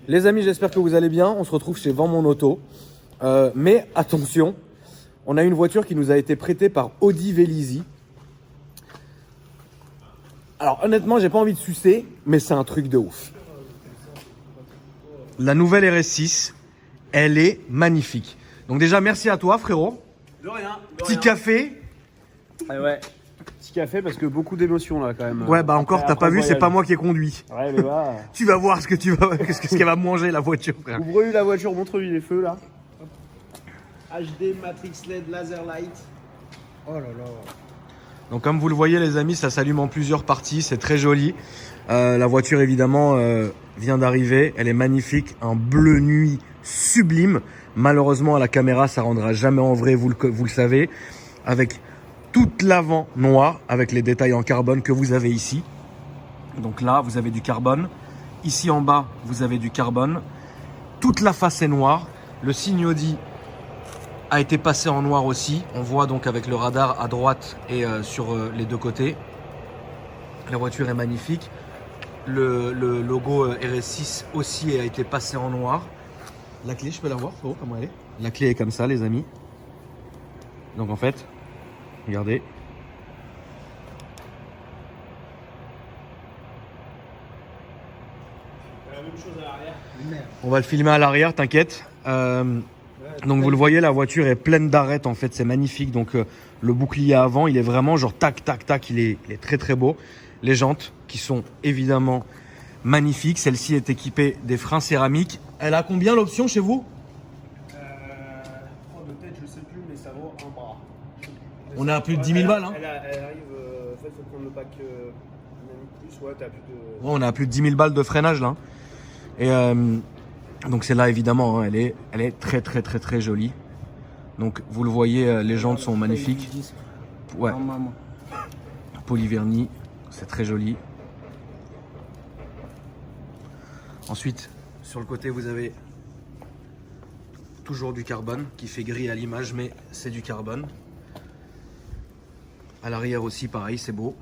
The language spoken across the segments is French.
Les amis, j'espère que vous allez bien. On se retrouve chez Vends mon auto. Mais attention, on a une voiture qui nous a été prêtée par Audi Vélizy. Alors honnêtement, j'ai pas envie de sucer, mais c'est un truc de ouf. La nouvelle RS6, elle est magnifique. Donc déjà, merci à toi frérot. De rien. Petit café. Ah ouais. Petit café parce que beaucoup d'émotions là quand même. Ouais, bah encore, t'as pas vu, c'est pas moi qui ai conduit. Ouais, mais va. Tu vas voir ce qu'elle va manger la voiture, frère. Ouvre-lui la voiture, montre-lui les feux là. HD Matrix LED Laser Light. Oh là là. Donc comme vous le voyez les amis, ça s'allume en plusieurs parties, c'est très joli. La voiture évidemment vient d'arriver, elle est magnifique, un bleu nuit sublime. Malheureusement à la caméra ça rendra jamais en vrai, vous le savez. Avec toute l'avant noir, avec les détails en carbone que vous avez ici. Donc là vous avez du carbone, ici en bas vous avez du carbone. Toute la face est noire, le signe Audi a été passé en noir aussi. On voit donc avec le radar à droite et sur les deux côtés. La voiture est magnifique. Le logo RS6 aussi a été passé en noir. La clé, je peux la voir, frérot, comment elle est? La clé est comme ça, les amis. Donc en fait, regardez. La même chose à l'arrière. On va le filmer à l'arrière, t'inquiète. Donc vous le voyez, la voiture est pleine d'arêtes en fait, c'est magnifique. Donc le bouclier avant, il est vraiment genre tac tac tac, il est très très beau. Les jantes qui sont évidemment magnifiques. Celle-ci est équipée des freins céramiques. Elle a combien l'option chez vous? De tête, je sais plus, mais ça vaut un bras. On est à plus de 10 000 balles. Hein. Elle arrive, en fait, faut prendre le pack dynamique plus. Ouais, t'as plus de. Ouais, on est à plus de 10 000 balles de freinage là. Et donc c'est là évidemment, hein, elle est très très très très jolie. Donc vous le voyez, les jantes sont magnifiques. Ouais. Polyvernis, c'est très joli. Ensuite, sur le côté, vous avez toujours du carbone qui fait gris à l'image, mais c'est du carbone. À l'arrière aussi, pareil, c'est beau.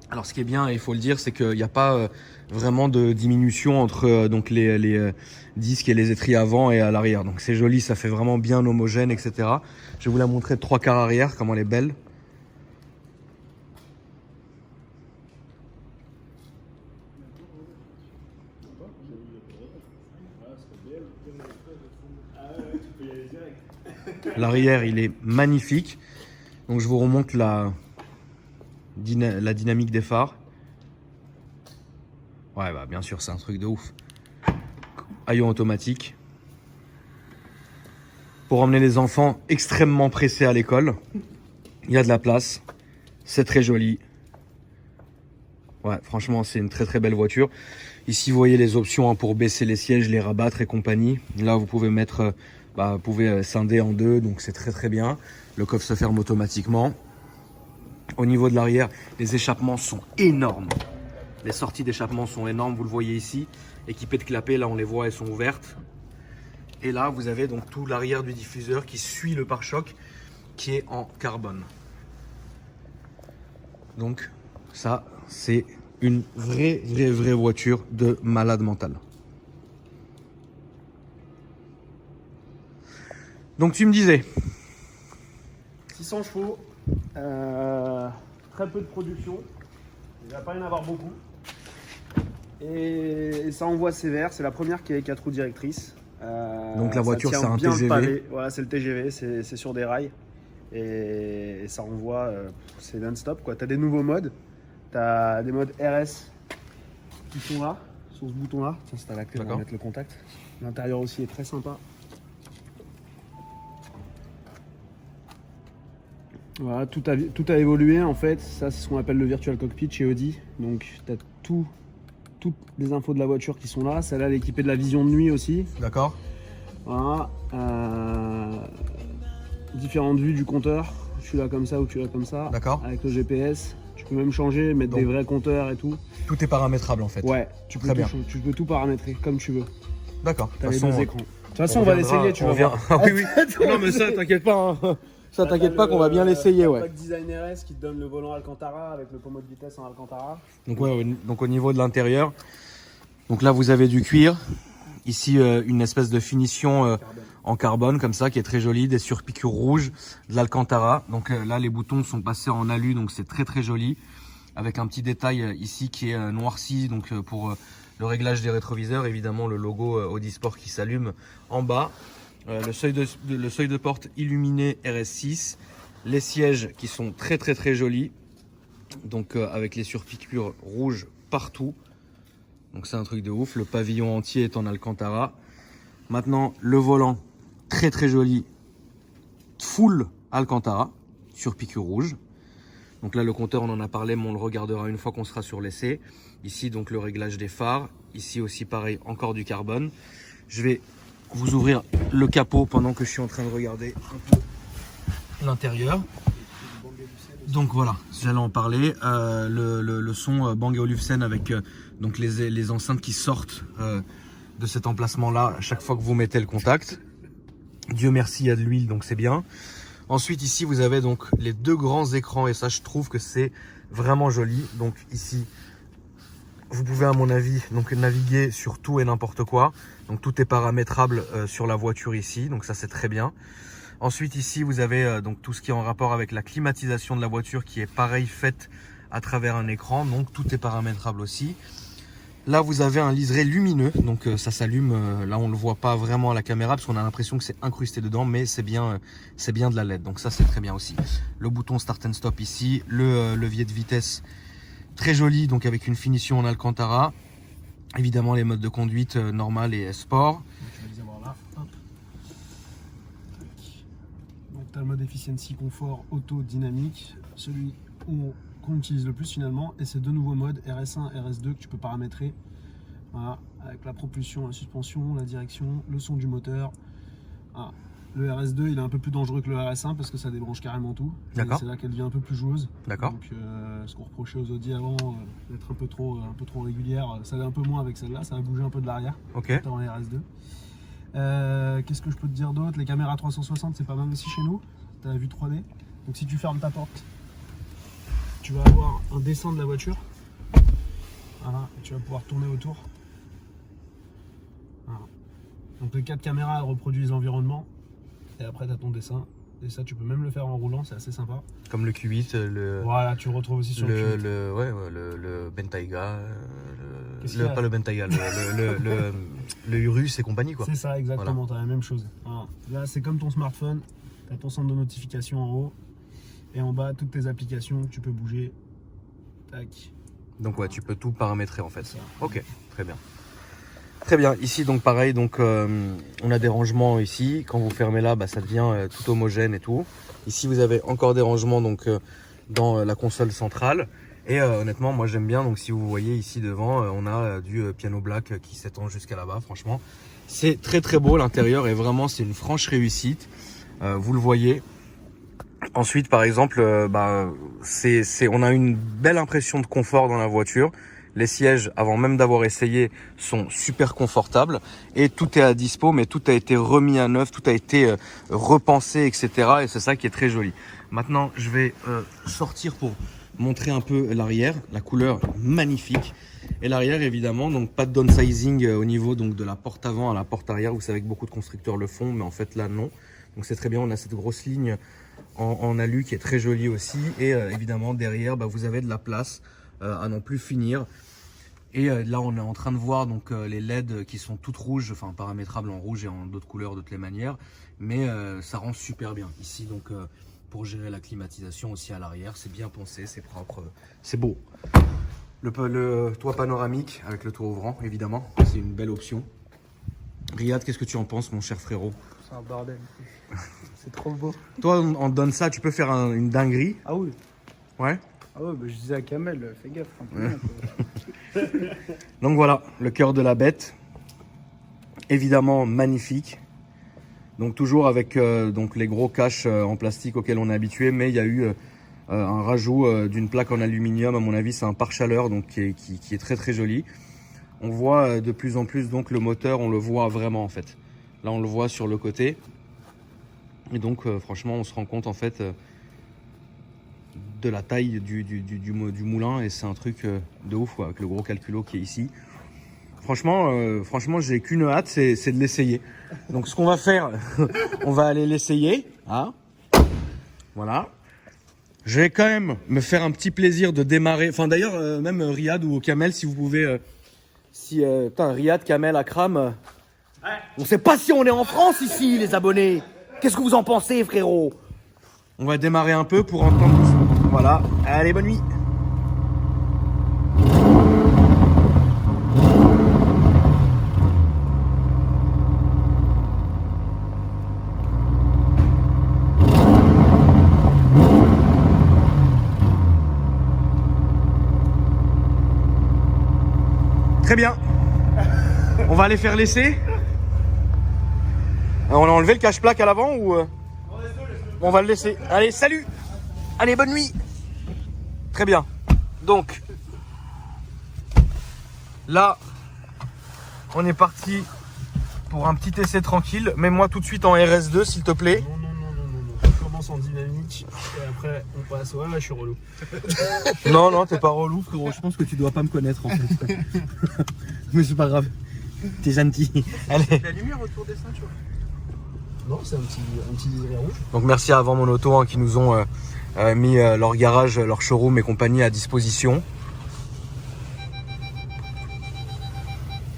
Alors, ce qui est bien, il faut le dire, c'est qu'il n'y a pas vraiment de diminution entre donc les disques et les étriers avant et à l'arrière. Donc, c'est joli, ça fait vraiment bien homogène, etc. Je vais vous la montrer de 3/4 arrière, comment elle est belle. L'arrière, il est magnifique. Donc, je vous remonte la dynamique des phares. Ouais, bah bien sûr, c'est un truc de ouf. Haillon automatique. Pour emmener les enfants extrêmement pressés à l'école. Il y a de la place. C'est très joli. Ouais, franchement, c'est une très très belle voiture. Ici, vous voyez les options hein, pour baisser les sièges, les rabattre et compagnie. Là, vous pouvez mettre, vous pouvez scinder en deux, donc c'est très très bien. Le coffre se ferme automatiquement. Au niveau de l'arrière, les échappements sont énormes. Les sorties d'échappement sont énormes, vous le voyez ici. Équipées de clapets, là on les voit, elles sont ouvertes. Et là, vous avez donc tout l'arrière du diffuseur qui suit le pare-choc, qui est en carbone. Donc ça, c'est une vraie voiture de malade mental. Donc tu me disais 600 chevaux, très peu de production, il ne va pas y en avoir beaucoup. Et ça envoie sévère, c'est la première qui est 4 roues directrices. Donc la voiture c'est un TGV. TGV. Voilà, c'est le TGV, c'est sur des rails. Et ça envoie, c'est non-stop quoi. Tu as des nouveaux modes, tu as des modes RS qui sont là, sur ce bouton là. Ça c'est à la clé, on va mettre le contact. L'intérieur aussi est très sympa. Voilà, tout a évolué en fait. Ça, c'est ce qu'on appelle le virtual cockpit chez Audi. Donc, tu as toutes les infos de la voiture qui sont là. Celle-là, elle est équipée de la vision de nuit aussi. D'accord. Voilà. Différentes vues du compteur. Tu l'as comme ça ou tu l'as comme ça. D'accord. Avec le GPS. Tu peux même changer, mettre des vrais compteurs et tout. Tout est paramétrable en fait. Ouais. Tu peux tout paramétrer comme tu veux. D'accord. Tu as les deux écrans. De toute façon, on va l'essayer, tu vas voir. Ah oui, oui. Non, mais ça, t'inquiète pas. Hein. Ça, t'inquiète pas qu'on va bien l'essayer, ouais. Le pack Design RS qui te donne le volant Alcantara avec le pommeau de vitesse en Alcantara. Donc, ouais, donc au niveau de l'intérieur, Donc là, vous avez du cuir. Ici, une espèce de finition en carbone comme ça, qui est très jolie. Des surpiqûres rouges, de l'Alcantara. Donc là, les boutons sont passés en alu, donc c'est très très joli. Avec un petit détail ici qui est noirci, donc pour le réglage des rétroviseurs. Évidemment, le logo Audi Sport qui s'allume en bas. Le seuil de porte illuminé RS6. Les sièges qui sont très très très jolis. Donc avec les surpiqûres rouges partout. Donc c'est un truc de ouf. Le pavillon entier est en Alcantara. Maintenant, le volant, très très joli. Full Alcantara, surpiqûre rouge. Donc là, le compteur, on en a parlé, mais on le regardera une fois qu'on sera sur l'essai. Ici, donc le réglage des phares. Ici aussi, pareil, encore du carbone. Je vais vous ouvrir le capot pendant que je suis en train de regarder un peu l'intérieur. Donc voilà, j'allais en parler. Le son Bang & Olufsen avec donc les enceintes qui sortent de cet emplacement-là à chaque fois que vous mettez le contact. Dieu merci, il y a de l'huile, donc c'est bien. Ensuite, ici, vous avez donc les deux grands écrans et ça, je trouve que c'est vraiment joli. Donc ici, vous pouvez, à mon avis, donc naviguer sur tout et n'importe quoi. Donc tout est paramétrable sur la voiture ici, donc ça, c'est très bien. Ensuite, ici, vous avez donc tout ce qui est en rapport avec la climatisation de la voiture qui est pareil faite à travers un écran. Donc tout est paramétrable aussi. Là, vous avez un liseré lumineux, donc ça s'allume. Là, on ne le voit pas vraiment à la caméra parce qu'on a l'impression que c'est incrusté dedans, mais c'est bien de la LED. Donc ça, c'est très bien aussi. Le bouton Start and Stop ici, le levier de vitesse très joli, donc avec une finition en Alcantara. Évidemment, les modes de conduite normal et sport. Tu vas les avoir là. Hop. Donc tu as le mode efficiency, confort, auto, dynamique. Celui qu'on utilise le plus finalement, et c'est deux nouveaux modes RS1, RS2 que tu peux paramétrer, voilà, avec la propulsion, la suspension, la direction, le son du moteur. Voilà. Le RS2 il est un peu plus dangereux que le RS1 parce que ça débranche carrément tout. D'accord. C'est là qu'elle devient un peu plus joueuse. D'accord. Donc ce qu'on reprochait aux Audi avant d'être un peu trop régulière, ça l'est un peu moins avec celle-là, ça va bouger un peu de l'arrière. Ok. Dans les RS2. Qu'est-ce que je peux te dire d'autre? Les caméras 360 c'est pas mal aussi chez nous. Tu as la vue 3D. Donc si tu fermes ta porte, tu vas avoir un dessin de la voiture. Voilà, et tu vas pouvoir tourner autour. Voilà. Donc les 4 caméras elles reproduisent l'environnement. Et après tu as ton dessin. Et ça tu peux même le faire en roulant, c'est assez sympa. Comme le Q8, voilà, tu le retrouves aussi sur le Q8. le Bentayga, Pas le Bentayga, le Urus et compagnie quoi. C'est ça, exactement, Voilà. tu as la même chose. Voilà. Là c'est comme ton smartphone, tu as ton centre de notification en haut. Et en bas, toutes tes applications que tu peux bouger. Tac. Donc ouais, tu peux tout paramétrer en fait. Ok, très bien. Très bien, ici donc pareil, donc on a des rangements ici. Quand vous fermez là, ça devient tout homogène et tout. Ici vous avez encore des rangements donc dans la console centrale. Et honnêtement, moi j'aime bien. Donc si vous voyez ici devant, on a du piano black qui s'étend jusqu'à là-bas. Franchement, c'est très très beau l'intérieur et vraiment c'est une franche réussite. Vous le voyez. Ensuite, par exemple, on a une belle impression de confort dans la voiture. Les sièges, avant même d'avoir essayé, sont super confortables et tout est à dispo, mais tout a été remis à neuf, tout a été repensé, etc. Et c'est ça qui est très joli. Maintenant, je vais sortir pour montrer un peu l'arrière. La couleur magnifique. Et l'arrière, évidemment, donc pas de downsizing au niveau donc de la porte avant à la porte arrière. Vous savez que beaucoup de constructeurs le font, mais en fait là, non. Donc c'est très bien. On a cette grosse ligne en alu qui est très jolie aussi. Et évidemment, derrière, vous avez de la place à n'en plus finir. Et là, on est en train de voir donc les LED qui sont toutes rouges, enfin paramétrables en rouge et en d'autres couleurs de toutes les manières. Mais ça rend super bien. Ici, donc pour gérer la climatisation aussi à l'arrière, c'est bien pensé, c'est propre, c'est beau. Le toit panoramique avec le toit ouvrant, évidemment, c'est une belle option. Riyad, qu'est-ce que tu en penses, mon cher frérot? C'est un bordel. C'est trop beau. Toi, on te donne ça, tu peux faire une dinguerie. Ah oui. Ouais. Ah ouais, je disais à Kamel, fais gaffe. Donc voilà, le cœur de la bête. Évidemment magnifique. Donc toujours avec donc les gros caches en plastique auxquels on est habitué, mais il y a eu un rajout d'une plaque en aluminium. À mon avis, c'est un pare-chaleur donc qui est très très joli. On voit de plus en plus donc le moteur, on le voit vraiment en fait. Là, on le voit sur le côté. Et donc franchement, on se rend compte en fait de la taille du moulin et c'est un truc de ouf quoi, avec le gros calculo qui est ici. franchement, j'ai qu'une hâte, c'est de l'essayer. Donc ce qu'on va faire, on va aller l'essayer. Hein, voilà. Je vais quand même me faire un petit plaisir de démarrer. Enfin d'ailleurs, même Riyad ou Kamel, si vous pouvez... Riyad, Kamel, Akram... Ouais. On sait pas si on est en France ici, les abonnés. Qu'est-ce que vous en pensez, frérot? On va démarrer un peu pour entendre... Voilà. Allez, bonne nuit. Très bien. On va aller faire l'essai. On a enlevé le cache-plaque à l'avant ou on va le laisser. Allez, salut. Allez, bonne nuit. Très bien. Donc, là, on est parti pour un petit essai tranquille. Mets-moi tout de suite en RS2, s'il te plaît. Non. On commence en dynamique et après on passe. Ouais, je suis relou. Non, t'es pas relou, frérot. Je pense que tu dois pas me connaître en fait. Mais c'est pas grave. T'es gentil. Allez. La lumière autour des ceintures. Non, c'est un petit liseré rouge. Donc merci à Avant Mon Auto hein, qui nous ont mis leur garage, leur showroom et compagnie à disposition.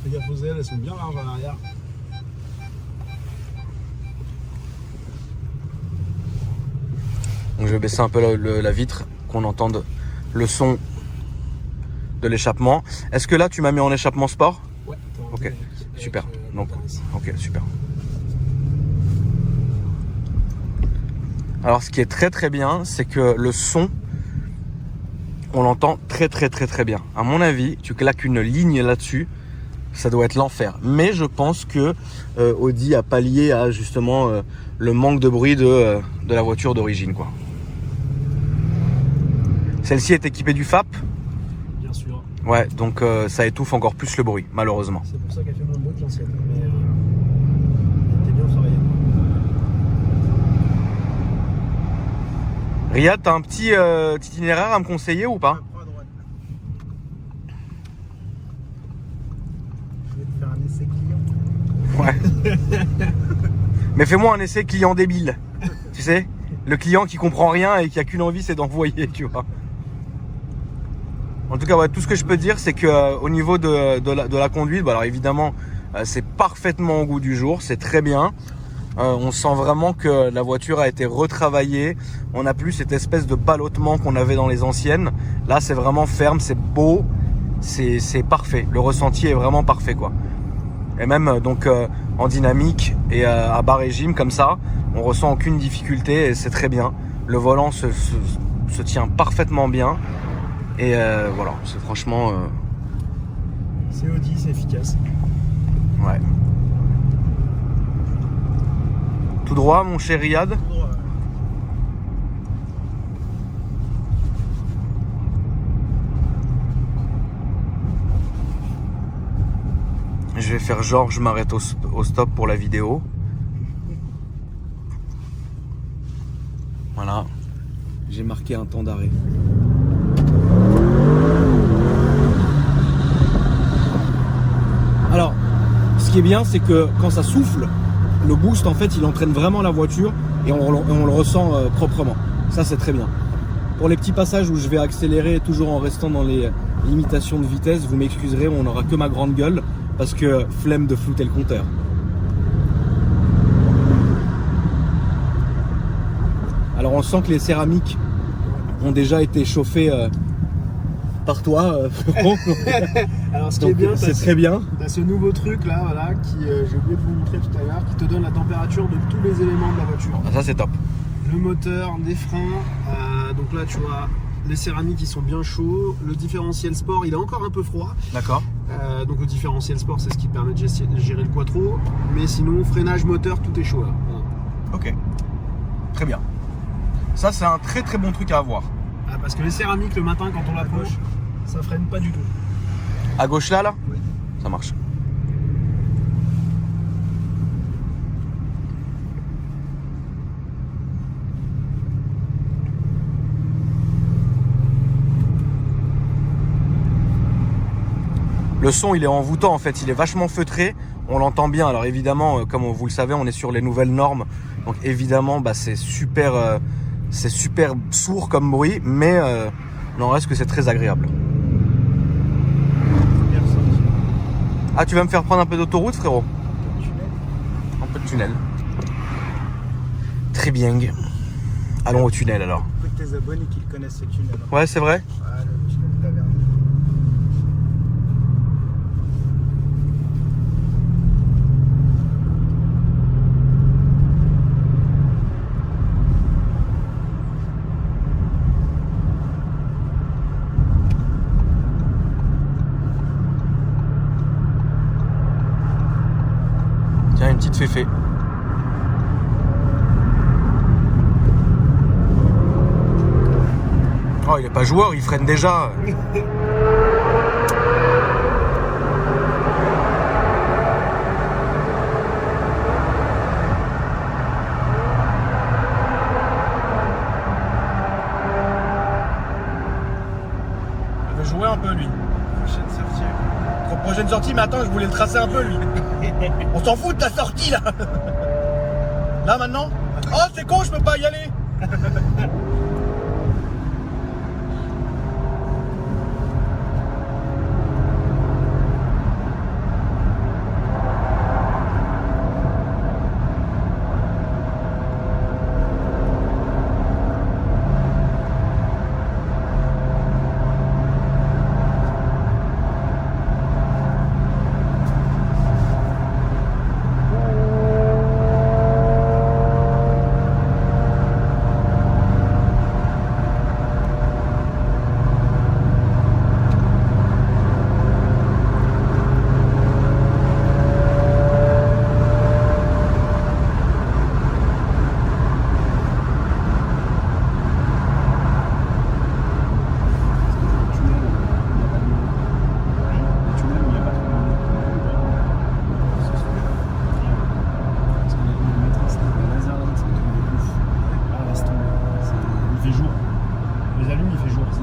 Les gars, vos ailes, elles sont bien larges à l'arrière. Donc je vais baisser un peu la vitre, qu'on entende le son de l'échappement. Est-ce que là tu m'as mis en échappement sport? Ouais. Ok, super. Donc, ok, super. Alors ce qui est très très bien, c'est que le son, on l'entend très bien. À mon avis, tu claques une ligne là-dessus, ça doit être l'enfer. Mais je pense que Audi a pallié à justement le manque de bruit de la voiture d'origine, quoi. Celle-ci est équipée du FAP. Bien sûr. Ouais, donc ça étouffe encore plus le bruit, malheureusement. C'est pour ça qu'elle fait moins de bruit que l'ancienne. Mais t'es bien travaillé. Riyad, t'as un petit itinéraire à me conseiller ou pas? Prends à droite. Je vais te faire un essai client. Ouais. Mais fais-moi un essai client débile. Tu sais, le client qui comprend rien et qui a qu'une envie, c'est d'envoyer, tu vois. En tout cas, ouais, tout ce que je peux dire, c'est que au niveau de la conduite, bah, alors évidemment, c'est parfaitement au goût du jour, c'est très bien. On sent vraiment que la voiture a été retravaillée. On n'a plus cette espèce de ballottement qu'on avait dans les anciennes. Là, c'est vraiment ferme, c'est beau, c'est parfait. Le ressenti est vraiment parfait, quoi. Et même donc en dynamique et à bas régime comme ça, on ressent aucune difficulté et c'est très bien. Le volant se tient parfaitement bien. Et voilà, c'est franchement... C'est Audi, c'est efficace. Ouais. Tout droit, mon cher Riyad. Je vais faire genre, je m'arrête au stop pour la vidéo. Voilà. J'ai marqué un temps d'arrêt. Alors, ce qui est bien, c'est que quand ça souffle, le boost, en fait, il entraîne vraiment la voiture et on le ressent proprement. Ça, c'est très bien. Pour les petits passages où je vais accélérer, toujours en restant dans les limitations de vitesse, vous m'excuserez, on n'aura que ma grande gueule parce que flemme de flouter le compteur. Alors, on sent que les céramiques ont déjà été chauffées par toi. Alors, ce qui Donc, est bien, c'est très bien. T'as ce nouveau truc là, voilà, qui j'ai oublié de vous montrer tout à l'heure, qui te donne la température de tous les éléments de la voiture. Ça, c'est top. Le moteur, les freins, donc là tu vois les céramiques qui sont bien chauds, le différentiel sport il est encore un peu froid. D'accord. Donc le différentiel sport c'est ce qui permet de gérer le quattro, mais sinon freinage moteur tout est chaud là. Voilà. Ok. Très bien. Ça, c'est un très très bon truc à avoir. Parce que les céramiques le matin quand on l'approche, ça freine pas du tout. À gauche là Oui. Ça marche. Le son, il est envoûtant en fait, il est vachement feutré, on l'entend bien. Alors évidemment, comme vous le savez, on est sur les nouvelles normes, donc évidemment, c'est super sourd comme bruit, mais n'en reste que c'est très agréable. Ah, tu vas me faire prendre un peu d'autoroute, frérot? Un peu de tunnel. Très bien. Allons au tunnel alors. Écoute tes abonnés qui connaissent ce tunnel. Ouais, c'est vrai. Ah, le tunnel de Taverny. Tiens, une petite féfé. Oh, il est pas joueur, il freine déjà. Il veut jouer un peu, lui. Prochaine sortie. Prochaine sortie, mais attends, je voulais le tracer un peu, lui. On s'en fout de ta sortie, là. Là, maintenant? Oh, c'est con, je peux pas y aller.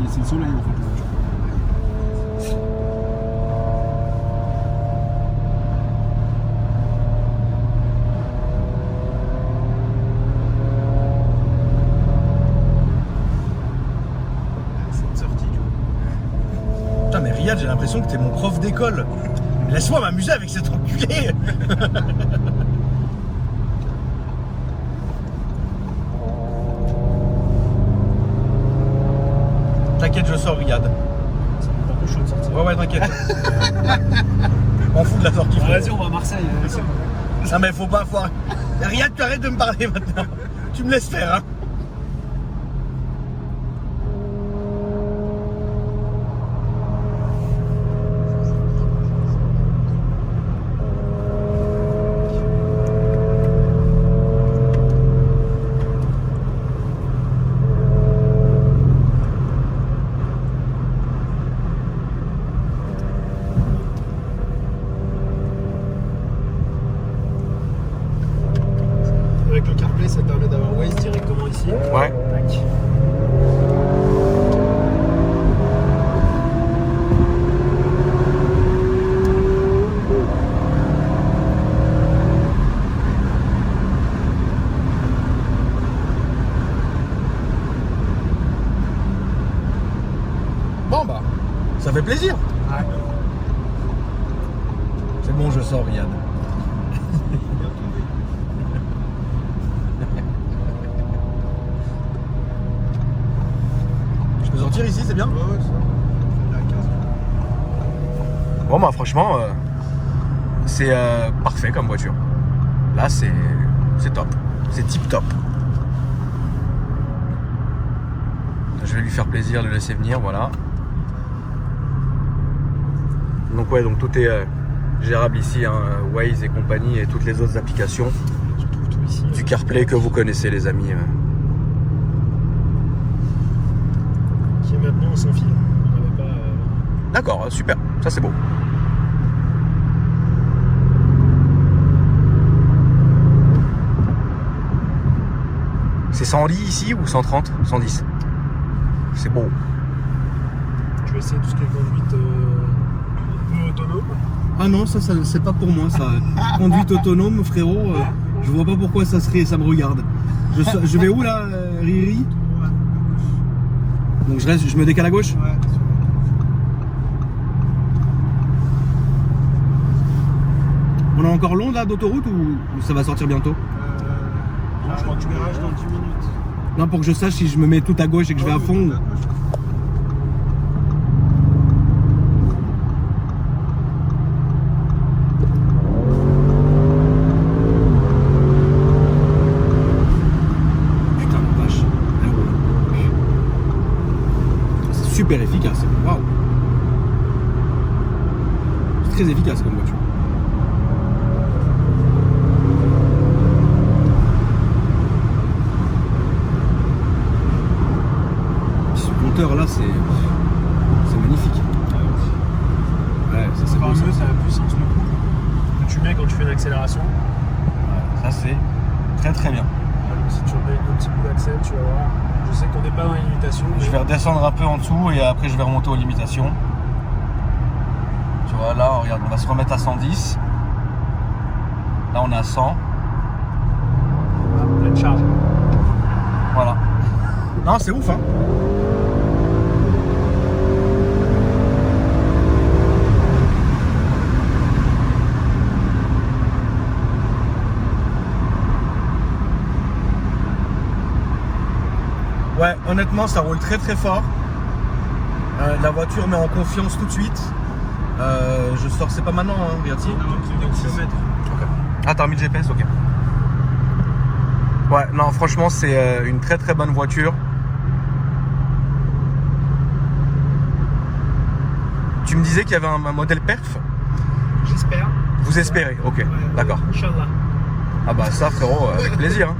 C'est le soleil en fait. Cette sortie, tu vois. Putain, mais Riyad, j'ai l'impression que t'es mon prof d'école. Laisse-moi m'amuser avec cet enculé. T'inquiète, je sors, Riyad. C'est un peu chaud de sortir. Ouais, t'inquiète. On fout de la sortie. Vas-y, on va à Marseille. Non, mais faut pas. Riyad, tu arrêtes de me parler maintenant. Tu me laisses faire, hein. Avec le CarPlay, ça permet d'avoir Waze directement ici. Ouais. Tac. Bon, bah, ça fait plaisir. Ouais. C'est bon, je sors, Riyad. Je peux sortir ici, c'est bien? Ouais, ouais, ça. La 15. Bon, bah, franchement, c'est parfait comme voiture. Là, c'est top. C'est tip top. Je vais lui faire plaisir de le laisser venir, voilà. Donc ouais, donc tout est gérable ici, hein, Waze et compagnie et toutes les autres applications. Tu trouves tout ici. Du CarPlay que vous connaissez, les amis. Qui est maintenant sans fil. On n'avait pas. D'accord, super, ça c'est beau. C'est 100 lits ici ou 130? 110. C'est beau. Je vais essayer tout ce qui est conduite un peu autonome. Ah non, ça c'est pas pour moi ça. Conduite autonome, frérot, je vois pas pourquoi ça me regarde. Je vais où là, Riri? Donc je me décale à gauche? Ouais. On est encore long là d'autoroute ou ça va sortir bientôt? Non, je crois que tu verras dans 10 minutes. Non, pour que je sache si je me mets tout à gauche et que je vais à fond. Putain de vache. C'est super efficace. Waouh. C'est très efficace comme voiture. Là c'est magnifique. Ouais, ça c'est Encore bon, mieux, c'est la puissance, le coup que tu mets quand tu fais une accélération. ça c'est très très bien. Si tu remets un petit coup d'accel, tu vas voir. Je sais qu'on n'est pas dans les limitations. Mais... Je vais redescendre un peu en dessous et après je vais remonter aux limitations. Tu vois là, regarde, on va se remettre à 110. Là on est à 100. Pleine charge. Voilà. Non, c'est ouf hein. Ouais, honnêtement, ça roule très très fort. La voiture met en confiance tout de suite. Je sors, c'est pas maintenant, hein, regarde-y. Ah, t'as remis le GPS, ok. Ouais, non, franchement, c'est une très très bonne voiture. Tu me disais qu'il y avait un modèle perf? J'espère. Vous espérez, ok, Ouais, d'accord. Inch'Allah. Ah bah ça, frérot, avec plaisir. Hein.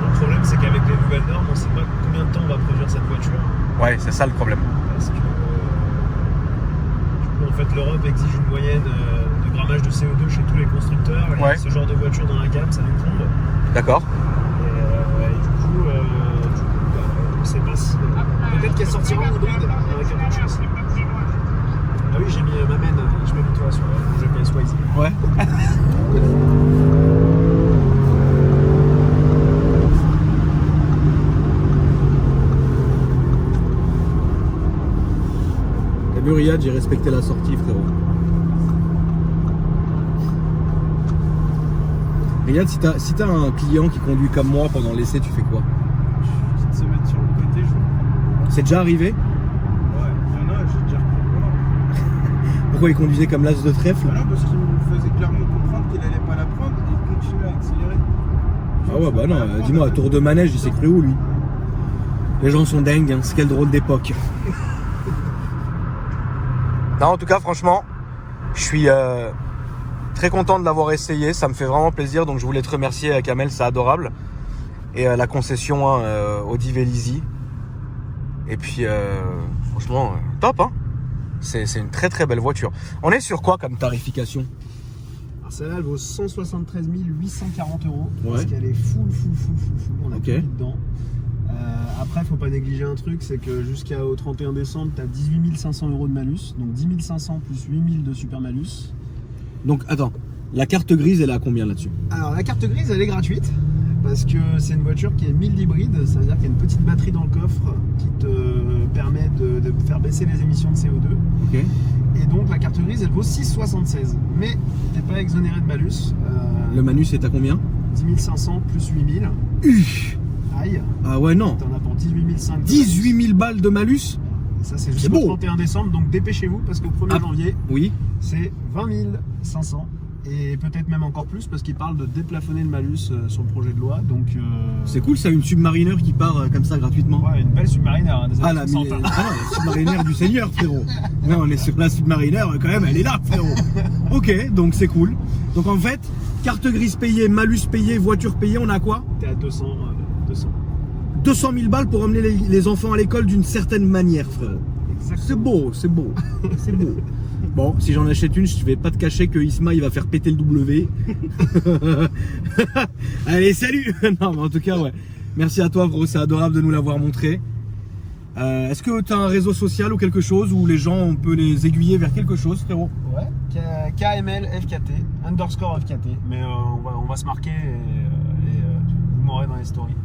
Le problème, c'est qu'avec les nouvelles normes, on ne sait pas combien de temps on va produire cette voiture. Ouais, c'est ça le problème. Parce que du coup, en fait, l'Europe exige une moyenne de grammage de CO2 chez tous les constructeurs. Et Ouais. ce genre de voiture dans la gamme, ça nous tombe. D'accord. Et du coup, on ne sait pas si. Peut-être qu'elle sortira en hybride avec un peu de chance. Ah oui, j'ai mis ma main, je mets toi sur le GPS Waze. Ouais. T'as vu Riyad, j'ai respecté la sortie, frérot. Riyad, si t'as un client qui conduit comme moi pendant l'essai, tu fais quoi? De se mettre sur le côté, je... C'est déjà arrivé? Ouais, il y en a, j'ai déjà repris le volant. Pourquoi il conduisait comme l'as de trèfle? Ah non, parce qu'il me faisait clairement comprendre qu'il allait pas la prendre et il continuait à accélérer. Ah ouais, bah non, dis-moi, à tour de manège, il s'est cru où lui? Les gens sont dingues, hein, c'est quelle drôle d'époque. Non, en tout cas, franchement, je suis très content de l'avoir essayé, ça me fait vraiment plaisir, donc je voulais te remercier Kamel, c'est adorable. Et la concession Audi Vélizy. Et puis, franchement, top, hein. C'est une très très belle voiture. On est sur quoi comme tarification? Alors celle-là, elle vaut 173 840 €. Ouais. Parce qu'elle est full. On a Ok. tout mis dedans. Après, faut pas négliger un truc, c'est que jusqu'au 31 décembre, tu as 18 500 € de malus. Donc 10 500 plus 8 000 de super malus. Donc, attends, la carte grise, elle est à combien là-dessus? Alors la carte grise, elle est gratuite. Parce que c'est une voiture qui est mild hybride. Ça veut dire qu'il y a une petite batterie dans le coffre qui te permet de faire baisser les émissions de CO2. Ok. Et donc la carte grise, elle vaut 6,76. Mais t'es pas exonéré de malus. Le manus est à combien? 10 500 plus 8 000. Aïe. Ah ouais, non. T'en as pour 18 500. 18 000 balles de malus? Et ça, c'est C'est jusqu'au beau. 31 décembre. Donc dépêchez-vous parce qu'au 1er Ah. janvier, Oui. c'est 20 500. Et peut-être même encore plus parce qu'il parle de déplafonner le malus sur le projet de loi. Donc C'est cool, ça, une Submariner qui part comme ça gratuitement. ouais, une belle Submariner hein, des Ah, années la 60. non, la Submariner du Seigneur, frérot. Non, on est sur la Submariner, quand même, elle est là, frérot. Ok, donc c'est cool. Donc en fait, carte grise payée, malus payé, voiture payée, on a quoi? T'es à 200. 200 000 balles pour emmener les enfants à l'école d'une certaine manière, frérot. Exactement. C'est beau, c'est beau, c'est beau. Bon, si j'en achète une, je vais pas te cacher que Isma il va faire péter le W. Allez, salut. Non, mais en tout cas, ouais. Merci à toi, gros, c'est adorable de nous l'avoir montré. Est-ce que tu as un réseau social ou quelque chose où les gens, on peut les aiguiller vers quelque chose, frérot? Ouais, KML FKT, _ FKT. Mais on va se marquer et vous m'aurez dans les stories.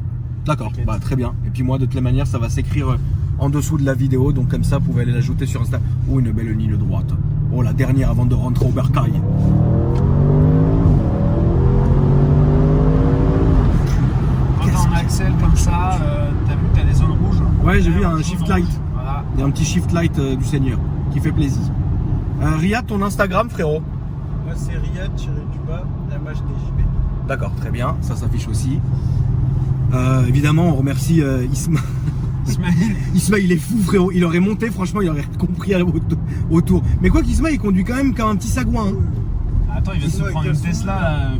D'accord, bah, très bien. Et puis moi, de toutes les manières, ça va s'écrire en dessous de la vidéo. Donc comme ça, vous pouvez aller l'ajouter sur Insta. Oh, une belle ligne droite. Oh, la dernière avant de rentrer au bercail. Quand on accèle comme ça, t'as vu que t'as des zones rouges. Ouais, j'ai vu un shift light. Voilà. Il y a un petit shift light du Seigneur qui fait plaisir. Riyad, ton Instagram, frérot? Moi, c'est Riyad-MHDJB. D'accord, très bien. Ça s'affiche aussi. Évidemment, on remercie Isma. Ismaël, il est fou, frérot. Il aurait monté, franchement, il aurait compris autour. Mais quoi qu'Isma, il conduit quand même comme un petit sagouin. Hein. Attends, il vient de se prendre une Tesla.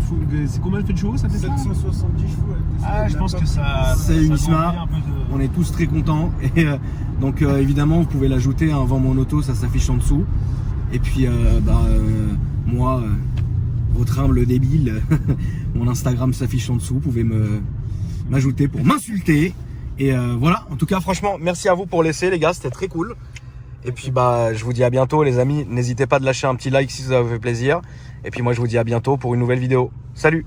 C'est combien elle fait de chevaux, ça Tesla? 770 chevaux. Ah, je pense que ça. C'est une Isma. Un peu de... On est tous très contents. Et donc, évidemment, vous pouvez l'ajouter avant mon auto, ça s'affiche en dessous. Et puis, moi, votre humble débile, mon Instagram s'affiche en dessous. Vous pouvez m'ajouter pour m'insulter. Et voilà, en tout cas, franchement, merci à vous pour laisser, les gars, c'était très cool. Et puis, je vous dis à bientôt, les amis. N'hésitez pas de lâcher un petit like si ça vous fait plaisir. Et puis, moi, je vous dis à bientôt pour une nouvelle vidéo. Salut!